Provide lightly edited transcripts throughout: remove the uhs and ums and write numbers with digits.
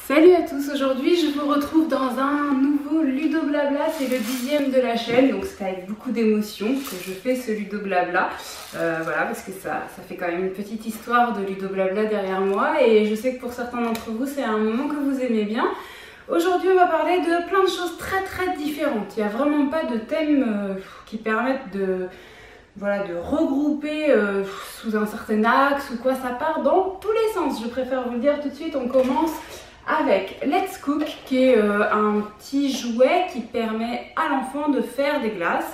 Salut à tous, aujourd'hui je vous retrouve dans un nouveau Ludo Blabla, c'est le 10e de la chaîne, donc c'est avec beaucoup d'émotion que je fais ce Ludo Blabla, voilà, parce que ça fait quand même une petite histoire de Ludo Blabla derrière moi et je sais que pour certains d'entre vous c'est un moment que vous aimez bien. Aujourd'hui on va parler de plein de choses très différentes, il n'y a vraiment pas de thème qui permettent de regrouper sous un certain axe ou quoi, ça part dans tous les sens. Je préfère vous le dire tout de suite. On commence avec Let's Cook, qui est un petit jouet qui permet à l'enfant de faire des glaces.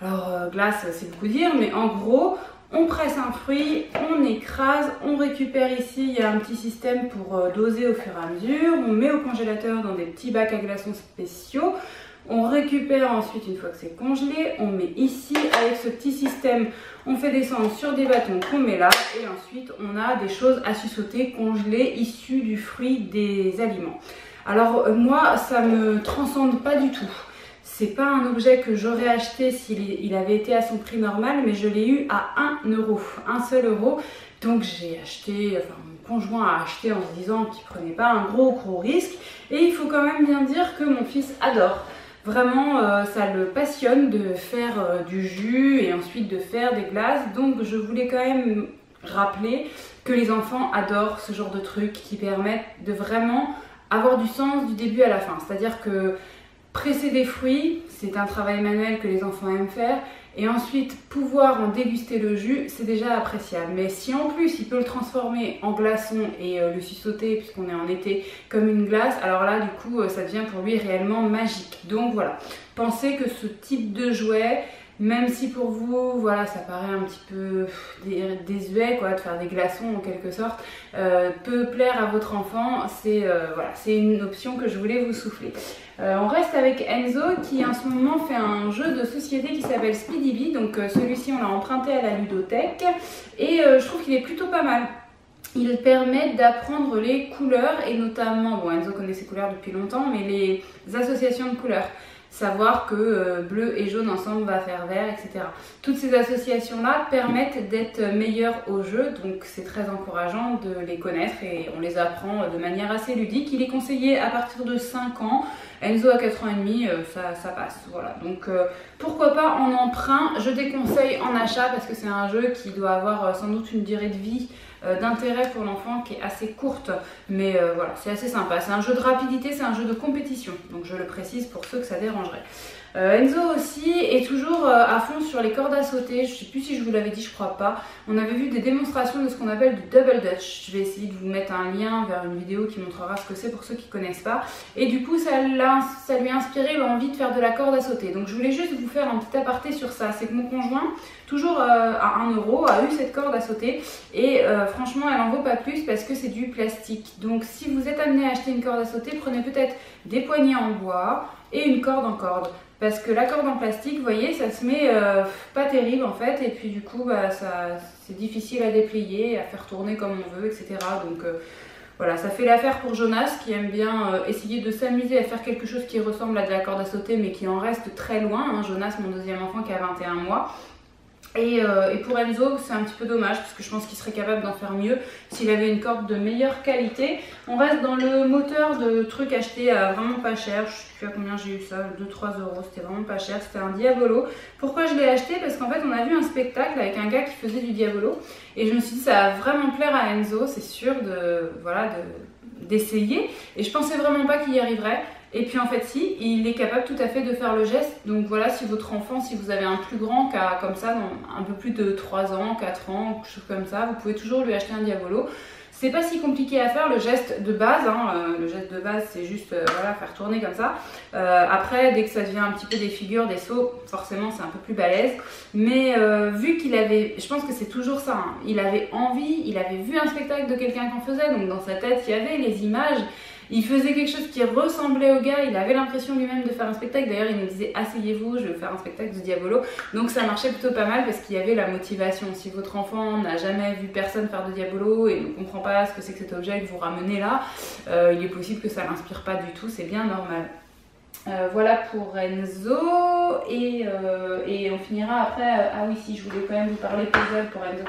Alors glace c'est beaucoup dire, mais en gros on presse un fruit, on écrase, on récupère ici, il y a un petit système pour doser au fur et à mesure, on met au congélateur dans des petits bacs à glaçons spéciaux. On récupère ensuite une fois que c'est congelé, on met ici avec ce petit système, on fait descendre sur des bâtons qu'on met là et ensuite on a des choses à sauter congelées issues du fruit des aliments. Alors moi ça me transcende pas du tout. C'est pas un objet que j'aurais acheté s'il avait été à son prix normal, mais je l'ai eu à 1 euro, un seul euro. Donc j'ai acheté, enfin mon conjoint a acheté en se disant qu'il prenait pas un gros risque. Et il faut quand même bien dire que mon fils adore. Vraiment, ça le passionne de faire du jus et ensuite de faire des glaces. Donc je voulais quand même rappeler que les enfants adorent ce genre de trucs qui permettent de vraiment avoir du sens du début à la fin. C'est-à-dire que presser des fruits, c'est un travail manuel que les enfants aiment faire. Et ensuite, pouvoir en déguster le jus, c'est déjà appréciable. Mais si en plus, il peut le transformer en glaçon et le sussauter, puisqu'on est en été, comme une glace, alors là, du coup, ça devient pour lui réellement magique. Donc voilà, pensez que ce type de jouet, même si pour vous, voilà, ça paraît un petit peu désuet, quoi, de faire des glaçons en quelque sorte, peut plaire à votre enfant, c'est voilà, c'est une option que je voulais vous souffler. On reste avec Enzo qui en ce moment fait un jeu de société qui s'appelle Speedy Bee, donc celui-ci on l'a emprunté à la ludothèque et je trouve qu'il est plutôt pas mal. Il permet d'apprendre les couleurs et notamment, bon Enzo connaît ses couleurs depuis longtemps, mais les associations de couleurs. Savoir que bleu et jaune ensemble va faire vert, etc. Toutes ces associations-là permettent d'être meilleurs au jeu, donc c'est très encourageant de les connaître et on les apprend de manière assez ludique. Il est conseillé à partir de 5 ans, Enzo à 4 ans et demi, ça passe. Voilà. Donc pourquoi pas en emprunt, je déconseille en achat parce que c'est un jeu qui doit avoir sans doute une durée de vie d'intérêt pour l'enfant qui est assez courte, mais voilà, c'est assez sympa. C'est un jeu de rapidité, c'est un jeu de compétition, donc je le précise pour ceux que ça dérangerait. Enzo aussi est toujours à fond sur les cordes à sauter. Je ne sais plus si je vous l'avais dit, je crois pas. On avait vu des démonstrations de ce qu'on appelle du double dutch. Je vais essayer de vous mettre un lien vers une vidéo qui montrera ce que c'est pour ceux qui ne connaissent pas. Et du coup, ça lui a inspiré l'envie de faire de la corde à sauter. Donc je voulais juste vous faire un petit aparté sur ça. C'est que mon conjoint, toujours à 1 euro, a eu cette corde à sauter. Et franchement, elle en vaut pas plus parce que c'est du plastique. Donc si vous êtes amené à acheter une corde à sauter, prenez peut-être des poignées en bois et une corde en corde. Parce que la corde en plastique, vous voyez, ça se met pas terrible en fait. Et puis du coup, bah, c'est difficile à déplier, à faire tourner comme on veut, etc. Donc voilà, ça fait l'affaire pour Jonas qui aime bien essayer de s'amuser à faire quelque chose qui ressemble à de la corde à sauter mais qui en reste très loin. Hein. Jonas, mon deuxième enfant qui a 21 mois. Et pour Enzo, c'est un petit peu dommage parce que je pense qu'il serait capable d'en faire mieux s'il avait une corde de meilleure qualité. On reste dans le moteur de trucs achetés à vraiment pas cher. Je sais plus à combien j'ai eu ça, 2-3 euros, c'était vraiment pas cher. C'était un Diabolo. Pourquoi je l'ai acheté? Parce qu'en fait, on a vu un spectacle avec un gars qui faisait du Diabolo et je me suis dit ça va vraiment plaire à Enzo, c'est sûr d'essayer. Et je pensais vraiment pas qu'il y arriverait. Et puis en fait si, il est capable tout à fait de faire le geste. Donc voilà, si votre enfant, si vous avez un plus grand qui a comme ça, un peu plus de 3 ans, 4 ans, quelque chose comme ça, vous pouvez toujours lui acheter un Diabolo. C'est pas si compliqué à faire, le geste de base, hein, le geste de base c'est juste voilà, faire tourner comme ça. Après, dès que ça devient un petit peu des figures, des sauts, forcément c'est un peu plus balèze. Mais vu qu'il avait, je pense que c'est toujours ça, hein, il avait envie, il avait vu un spectacle de quelqu'un qui en faisait, donc dans sa tête il y avait les images. Il faisait quelque chose qui ressemblait au gars, il avait l'impression lui-même de faire un spectacle. D'ailleurs, il nous disait « Asseyez-vous, je vais faire un spectacle de Diabolo ». Donc ça marchait plutôt pas mal parce qu'il y avait la motivation. Si votre enfant n'a jamais vu personne faire de Diabolo et ne comprend pas ce que c'est que cet objet que vous ramenez là, il est possible que ça l'inspire pas du tout, c'est bien normal. Voilà pour Enzo et on finira après, ah oui si je voulais quand même vous parler puzzle pour Enzo.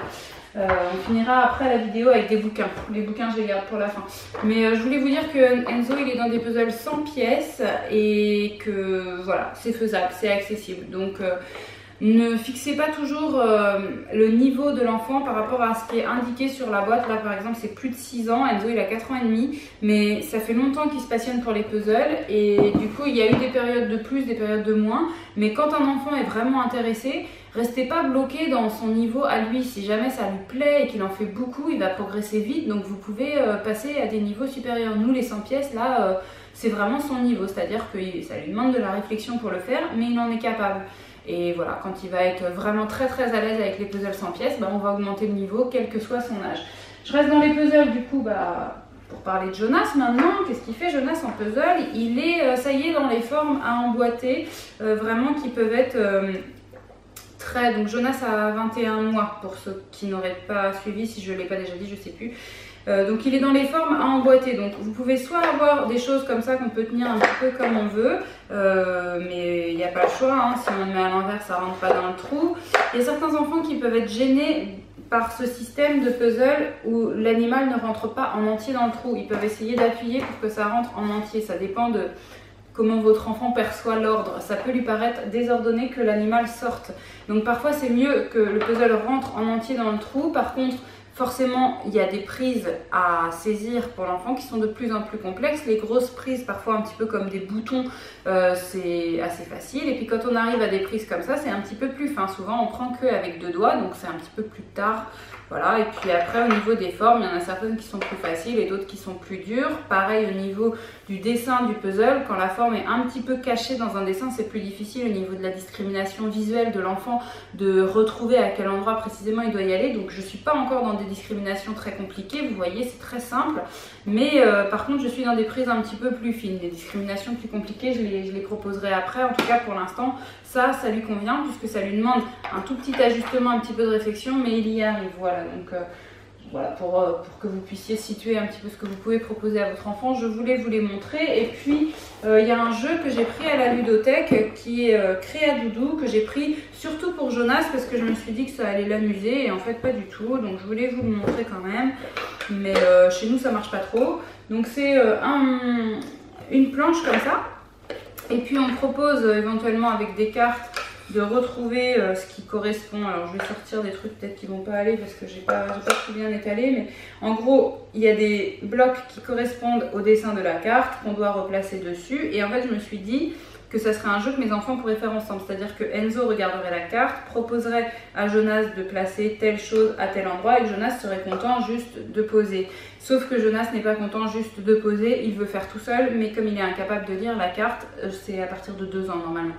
On finira après la vidéo avec des bouquins. Les bouquins, je les garde pour la fin. Mais je voulais vous dire que Enzo, il est dans des puzzles 100 pièces et que voilà, c'est faisable, c'est accessible. Donc ne fixez pas toujours le niveau de l'enfant par rapport à ce qui est indiqué sur la boîte. Là par exemple c'est plus de 6 ans, Enzo il a 4 ans et demi, mais ça fait longtemps qu'il se passionne pour les puzzles et du coup il y a eu des périodes de plus, des périodes de moins. Mais quand un enfant est vraiment intéressé, restez pas bloqué dans son niveau à lui. Si jamais ça lui plaît et qu'il en fait beaucoup, il va progresser vite, donc vous pouvez passer à des niveaux supérieurs. Nous les 100 pièces là, c'est vraiment son niveau, c'est-à-dire que ça lui demande de la réflexion pour le faire, mais il en est capable. Et voilà, quand il va être vraiment très à l'aise avec les puzzles 100 pièces, on va augmenter le niveau quel que soit son âge. Je reste dans les puzzles du coup, pour parler de Jonas maintenant. Qu'est-ce qu'il fait Jonas en puzzle? Il est, ça y est, dans les formes à emboîter, vraiment qui peuvent être très... Donc Jonas a 21 mois, pour ceux qui n'auraient pas suivi, si je ne l'ai pas déjà dit, je ne sais plus. Donc il est dans les formes à emboîter, donc vous pouvez soit avoir des choses comme ça qu'on peut tenir un petit peu comme on veut, mais il n'y a pas le choix, hein. Si on le met à l'envers ça rentre pas dans le trou. Il y a certains enfants qui peuvent être gênés par ce système de puzzle où l'animal ne rentre pas en entier dans le trou. Ils peuvent essayer d'appuyer pour que ça rentre en entier, ça dépend de comment votre enfant perçoit l'ordre. Ça peut lui paraître désordonné que l'animal sorte, donc parfois c'est mieux que le puzzle rentre en entier dans le trou. Par contre, forcément, il y a des prises à saisir pour l'enfant qui sont de plus en plus complexes. Les grosses prises, parfois un petit peu comme des boutons, c'est assez facile. Et puis quand on arrive à des prises comme ça, c'est un petit peu plus fin. Souvent, on prend qu'avec 2 doigts, donc c'est un petit peu plus tard. Voilà. Et puis après, au niveau des formes, il y en a certaines qui sont plus faciles et d'autres qui sont plus dures. Pareil au niveau du dessin du puzzle, quand la forme est un petit peu cachée dans un dessin, c'est plus difficile au niveau de la discrimination visuelle de l'enfant de retrouver à quel endroit précisément il doit y aller. Donc je ne suis pas encore dans des discriminations très compliquées, vous voyez, c'est très simple. Mais par contre, je suis dans des prises un petit peu plus fines. Les discriminations plus compliquées, je les proposerai après. En tout cas, pour l'instant, ça lui convient puisque ça lui demande un tout petit ajustement, un petit peu de réflexion, mais il y arrive. Voilà, donc voilà, pour que vous puissiez situer un petit peu ce que vous pouvez proposer à votre enfant, je voulais vous les montrer. Et puis, il y a un jeu que j'ai pris à la ludothèque qui est Créadoudou, que j'ai pris surtout pour Jonas parce que je me suis dit que ça allait l'amuser et en fait pas du tout. Donc je voulais vous le montrer quand même, mais chez nous ça marche pas trop. Donc c'est une planche comme ça et puis on propose éventuellement avec des cartes de retrouver ce qui correspond. Alors je vais sortir des trucs peut-être qui vont pas aller parce que j'ai pas tout bien étalé, mais en gros il y a des blocs qui correspondent au dessin de la carte qu'on doit replacer dessus. Et en fait je me suis dit que ça serait un jeu que mes enfants pourraient faire ensemble, c'est-à-dire que Enzo regarderait la carte, proposerait à Jonas de placer telle chose à tel endroit et que Jonas serait content juste de poser. Sauf que Jonas n'est pas content juste de poser, il veut faire tout seul, mais comme il est incapable de lire la carte, c'est à partir de 2 ans normalement,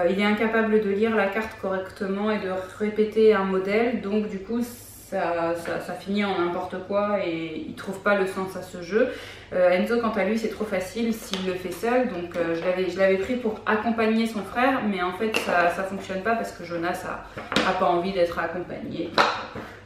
il est incapable de lire la carte correctement et de répéter un modèle, donc du coup ça finit en n'importe quoi et il trouve pas le sens à ce jeu. Enzo quant à lui c'est trop facile s'il le fait seul, donc je l'avais pris pour accompagner son frère, mais en fait ça fonctionne pas parce que Jonas a pas envie d'être accompagné.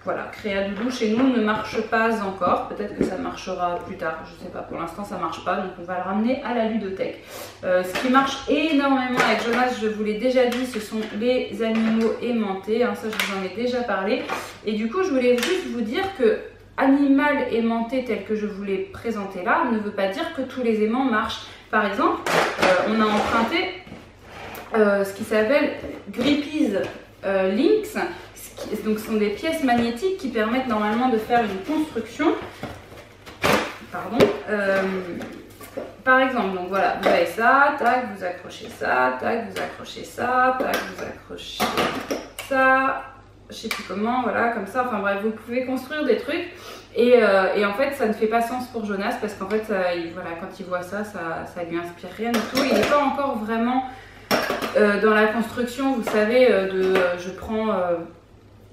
Voilà, Créadoudou chez nous ne marche pas encore, peut-être que ça marchera plus tard, je sais pas, pour l'instant ça marche pas, donc on va le ramener à la ludothèque. Ce qui marche énormément avec Jonas, je vous l'ai déjà dit, ce sont les animaux aimantés, hein, ça je vous en ai déjà parlé. Et du coup je voulais juste vous dire que animal aimanté tel que je vous l'ai présenté là ne veut pas dire que tous les aimants marchent. Par exemple, on a emprunté ce qui s'appelle Grippies Links. Donc ce sont des pièces magnétiques qui permettent normalement de faire une construction. Pardon. Par exemple, donc voilà, vous avez ça, tac, vous accrochez ça, tac, vous accrochez ça, tac, vous accrochez ça, je sais plus comment, voilà, comme ça, enfin bref, vous pouvez construire des trucs. Et en fait, ça ne fait pas sens pour Jonas parce qu'en fait, voilà, quand il voit ça, ça lui inspire rien du tout. Il n'est pas encore vraiment dans la construction, vous savez, je prends...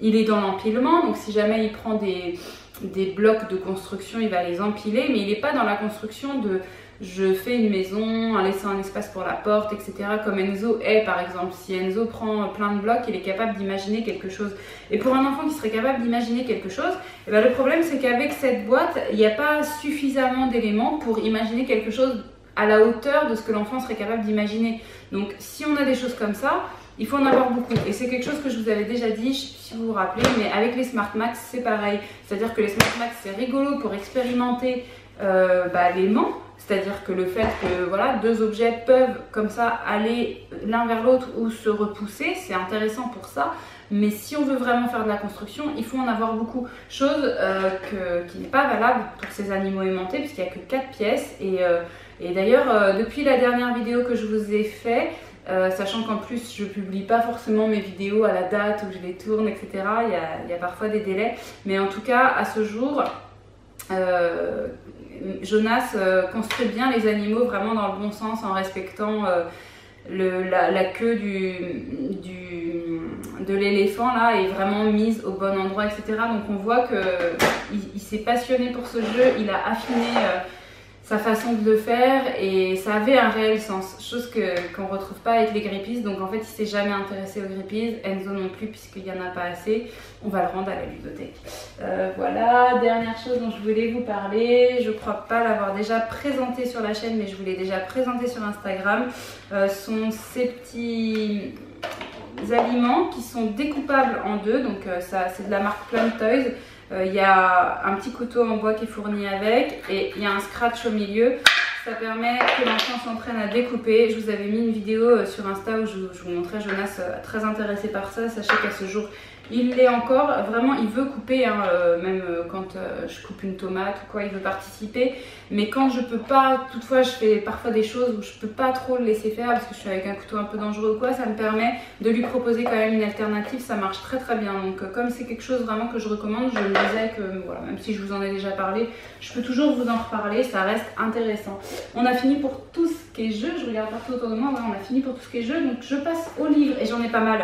il est dans l'empilement, donc si jamais il prend des blocs de construction, il va les empiler, mais il n'est pas dans la construction de je fais une maison en laissant un espace pour la porte, etc. comme Enzo est par exemple. Si Enzo prend plein de blocs, il est capable d'imaginer quelque chose. Et pour un enfant qui serait capable d'imaginer quelque chose, et bien le problème c'est qu'avec cette boîte, il n'y a pas suffisamment d'éléments pour imaginer quelque chose à la hauteur de ce que l'enfant serait capable d'imaginer. Donc si on a des choses comme ça, il faut en avoir beaucoup. Et c'est quelque chose que je vous avais déjà dit, je sais plus si vous vous rappelez, mais avec les Smart Max, c'est pareil. C'est-à-dire que les Smart Max, c'est rigolo pour expérimenter l'aimant. C'est-à-dire que le fait que voilà, deux objets peuvent comme ça aller l'un vers l'autre ou se repousser, c'est intéressant pour ça. Mais si on veut vraiment faire de la construction, il faut en avoir beaucoup. Chose qui n'est pas valable pour ces animaux aimantés, puisqu'il n'y a que 4 pièces. Et d'ailleurs, depuis la dernière vidéo que je vous ai fait, sachant qu'en plus je publie pas forcément mes vidéos à la date où je les tourne, etc. Il y a parfois des délais. Mais en tout cas, à ce jour, Jonas construit bien les animaux vraiment dans le bon sens en respectant la queue de l'éléphant là est vraiment mise au bon endroit, etc. Donc on voit qu'il s'est passionné pour ce jeu, il a affiné sa façon de le faire et ça avait un réel sens, chose qu'on ne retrouve pas avec les grippies. Donc en fait il s'est jamais intéressé aux grippies, Enzo non plus puisqu'il n'y en a pas assez. On va le rendre à la ludothèque. Voilà, dernière chose dont je voulais vous parler, je crois pas l'avoir déjà présenté sur la chaîne mais je vous l'ai déjà présenté sur Instagram, sont ces petits aliments qui sont découpables en deux. Donc ça c'est de la marque Plum Toys. Il y a un petit couteau en bois qui est fourni avec et il y a un scratch au milieu. Ça permet que l'enfant s'entraîne à découper. Je vous avais mis une vidéo sur Insta où je vous montrais Jonas très intéressé par ça. Sachez qu'à ce jour, il l'est encore. Vraiment, il veut couper, hein, même quand je coupe une tomate ou quoi, il veut participer. Mais quand je peux pas, toutefois, je fais parfois des choses où je peux pas trop le laisser faire parce que je suis avec un couteau un peu dangereux ou quoi, ça me permet de lui proposer quand même une alternative. Ça marche très très bien. Donc comme c'est quelque chose vraiment que je recommande, je me disais que voilà, même si je vous en ai déjà parlé, je peux toujours vous en reparler, ça reste intéressant. On a fini pour tout ce qui est jeu, je regarde partout autour de moi, voilà, on a fini pour tout ce qui est jeu, donc je passe au livre et j'en ai pas mal.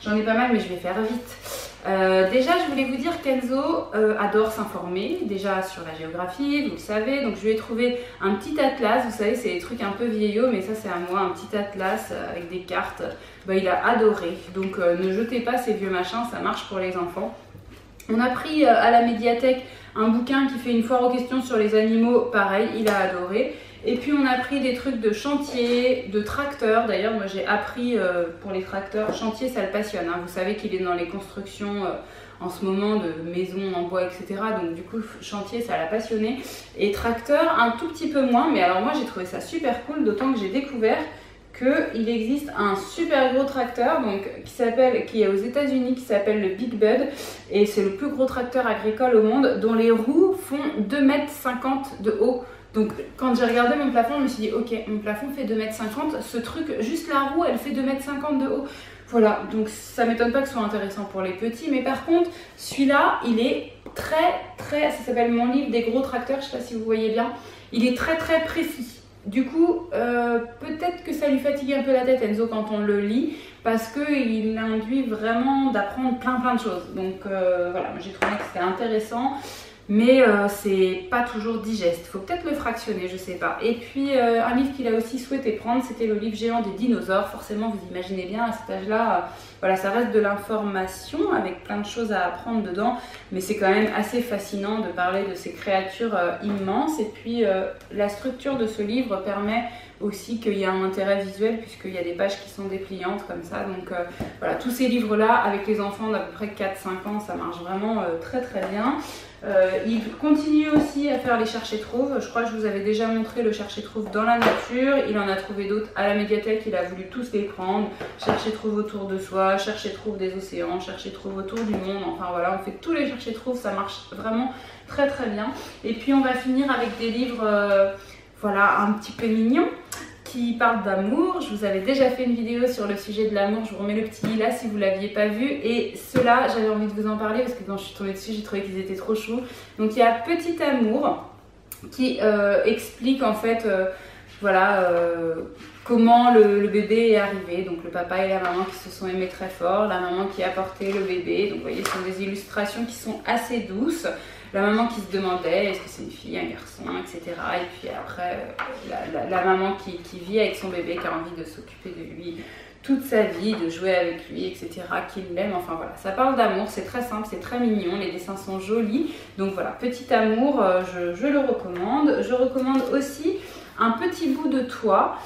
J'en ai pas mal mais je vais faire vite. Déjà je voulais vous dire qu'Enzo adore s'informer, déjà sur la géographie, vous le savez, donc je lui ai trouvé un petit atlas, vous savez c'est des trucs un peu vieillots mais ça c'est à moi, un petit atlas avec des cartes, il a adoré, donc ne jetez pas ces vieux machins, ça marche pour les enfants. On a pris à la médiathèque un bouquin qui fait une foire aux questions sur les animaux, pareil, il a adoré. Et puis on a pris des trucs de chantier, de tracteurs. D'ailleurs, moi j'ai appris pour les tracteurs, chantier ça le passionne. Hein. Vous savez qu'il est dans les constructions en ce moment de maisons en bois, etc. Donc du coup, chantier ça l'a passionné. Et tracteur, un tout petit peu moins. Mais alors moi j'ai trouvé ça super cool, d'autant que j'ai découvert qu'il existe un super gros tracteur donc, qui est aux États-Unis, qui s'appelle le Big Bud. Et c'est le plus gros tracteur agricole au monde, dont les roues font 2,50 m de haut. Donc quand j'ai regardé mon plafond, je me suis dit ok, mon plafond fait 2,50 m, ce truc, juste la roue, elle fait 2,50 m de haut. Voilà, donc ça m'étonne pas que ce soit intéressant pour les petits, mais par contre, celui-là, il est très, ça s'appelle mon livre des gros tracteurs, je sais pas si vous voyez bien, il est très précis. Du coup, peut-être que ça lui fatigue un peu la tête, Enzo, quand on le lit, parce qu'il induit vraiment d'apprendre plein de choses. Donc voilà, j'ai trouvé que c'était intéressant. Mais c'est pas toujours digeste, faut peut-être le fractionner, je sais pas. Et puis un livre qu'il a aussi souhaité prendre, c'était le livre géant des dinosaures. Forcément, vous imaginez bien, à cet âge-là, voilà, ça reste de l'information avec plein de choses à apprendre dedans. Mais c'est quand même assez fascinant de parler de ces créatures immenses. Et puis la structure de ce livre permet aussi qu'il y a un intérêt visuel puisqu'il y a des pages qui sont dépliantes comme ça. Donc voilà, tous ces livres-là, avec les enfants d'à peu près 4-5 ans, ça marche vraiment très bien. Il continue aussi à faire les chercher-trouve. Je crois que je vous avais déjà montré le chercher-trouve dans la nature. Il en a trouvé d'autres à la médiathèque. Il a voulu tous les prendre. Chercher-trouve autour de soi, chercher-trouve des océans, chercher-trouve autour du monde. Enfin voilà, on fait tous les chercher-trouve. Ça marche vraiment très bien. Et puis on va finir avec des livres voilà, un petit peu mignons qui parle d'amour. Je vous avais déjà fait une vidéo sur le sujet de l'amour, je vous remets le petit là si vous ne l'aviez pas vu. Et ceux-là, j'avais envie de vous en parler parce que quand je suis tombée dessus, j'ai trouvé qu'ils étaient trop choux. Donc il y a Petit Amour qui explique en fait voilà, comment le bébé est arrivé. Donc le papa et la maman qui se sont aimés très fort, la maman qui a porté le bébé. Donc vous voyez, ce sont des illustrations qui sont assez douces. La maman qui se demandait est-ce que c'est une fille, un garçon, etc. Et puis après, la maman qui vit avec son bébé, qui a envie de s'occuper de lui toute sa vie, de jouer avec lui, etc. Qu'il l'aime, enfin voilà. Ça parle d'amour, c'est très simple, c'est très mignon, les dessins sont jolis. Donc voilà, Petit Amour, je le recommande. Je recommande aussi un petit bout de toi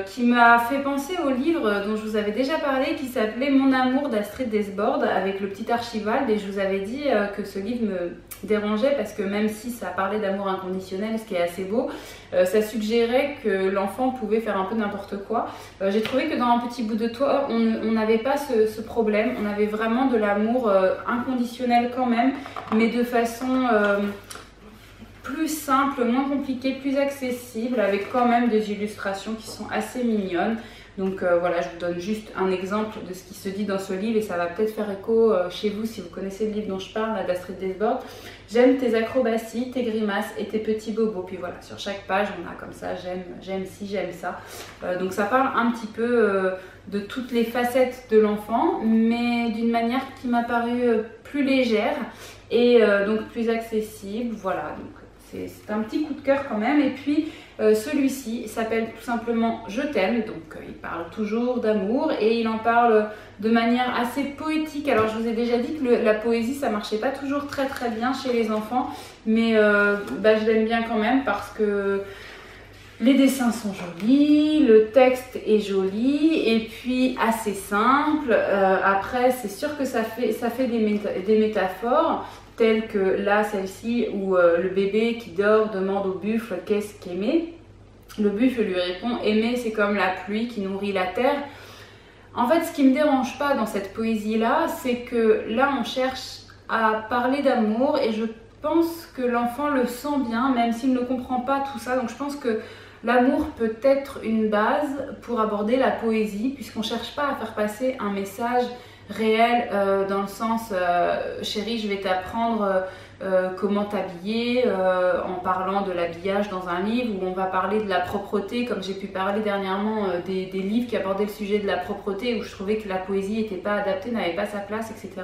qui m'a fait penser au livre dont je vous avais déjà parlé qui s'appelait Mon amour d'Astrid Desbordes avec le petit Archibald, et je vous avais dit que ce livre me dérangeait parce que même si ça parlait d'amour inconditionnel, ce qui est assez beau, ça suggérait que l'enfant pouvait faire un peu n'importe quoi. J'ai trouvé que dans Un petit bout de toi, on n'avait pas ce problème, on avait vraiment de l'amour inconditionnel quand même, mais de façon plus simple, moins compliquée, plus accessible, avec quand même des illustrations qui sont assez mignonnes. Donc voilà, je vous donne juste un exemple de ce qui se dit dans ce livre et ça va peut-être faire écho chez vous si vous connaissez le livre dont je parle, d'Astrid Desbordes. J'aime tes acrobaties, tes grimaces et tes petits bobos. Puis voilà, sur chaque page, on a comme ça, j'aime ci, j'aime ça. Donc ça parle un petit peu de toutes les facettes de l'enfant, mais d'une manière qui m'a paru plus légère et donc plus accessible. Voilà, donc c'est un petit coup de cœur quand même. Et puis celui-ci s'appelle tout simplement Je t'aime, donc il parle toujours d'amour et il en parle de manière assez poétique. Alors je vous ai déjà dit que la poésie ça marchait pas toujours très bien chez les enfants, mais je l'aime bien quand même parce que les dessins sont jolis, le texte est joli et puis assez simple. Après c'est sûr que ça fait des métaphores, telle que là, celle-ci, où le bébé qui dort demande au buffle qu'est-ce qu'aimer. Le buffle lui répond « Aimer, c'est comme la pluie qui nourrit la terre ». En fait, ce qui ne me dérange pas dans cette poésie-là, c'est que là, on cherche à parler d'amour et je pense que l'enfant le sent bien, même s'il ne comprend pas tout ça. Donc je pense que l'amour peut être une base pour aborder la poésie, puisqu'on ne cherche pas à faire passer un message réel dans le sens chérie je vais t'apprendre comment t'habiller en parlant de l'habillage dans un livre où on va parler de la propreté, comme j'ai pu parler dernièrement des livres qui abordaient le sujet de la propreté où je trouvais que la poésie n'était pas adaptée, n'avait pas sa place, etc.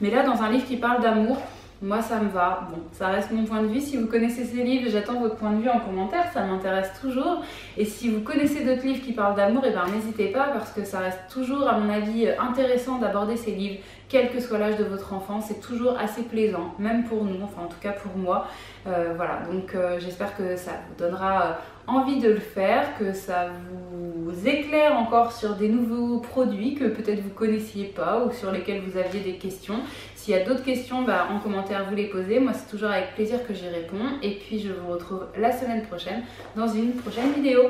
Mais là dans un livre qui parle d'amour, moi ça me va. Bon, ça reste mon point de vue. Si vous connaissez ces livres, j'attends votre point de vue en commentaire, ça m'intéresse toujours. Et si vous connaissez d'autres livres qui parlent d'amour, et ben n'hésitez pas parce que ça reste toujours, à mon avis, intéressant d'aborder ces livres, quel que soit l'âge de votre enfant. C'est toujours assez plaisant, même pour nous, enfin en tout cas pour moi. Voilà, donc j'espère que ça vous donnera envie de le faire, que ça vous éclaire encore sur des nouveaux produits que peut-être vous connaissiez pas ou sur lesquels vous aviez des questions. S'il y a d'autres questions, en commentaire vous les posez. Moi c'est toujours avec plaisir que j'y réponds. Et puis je vous retrouve la semaine prochaine dans une prochaine vidéo.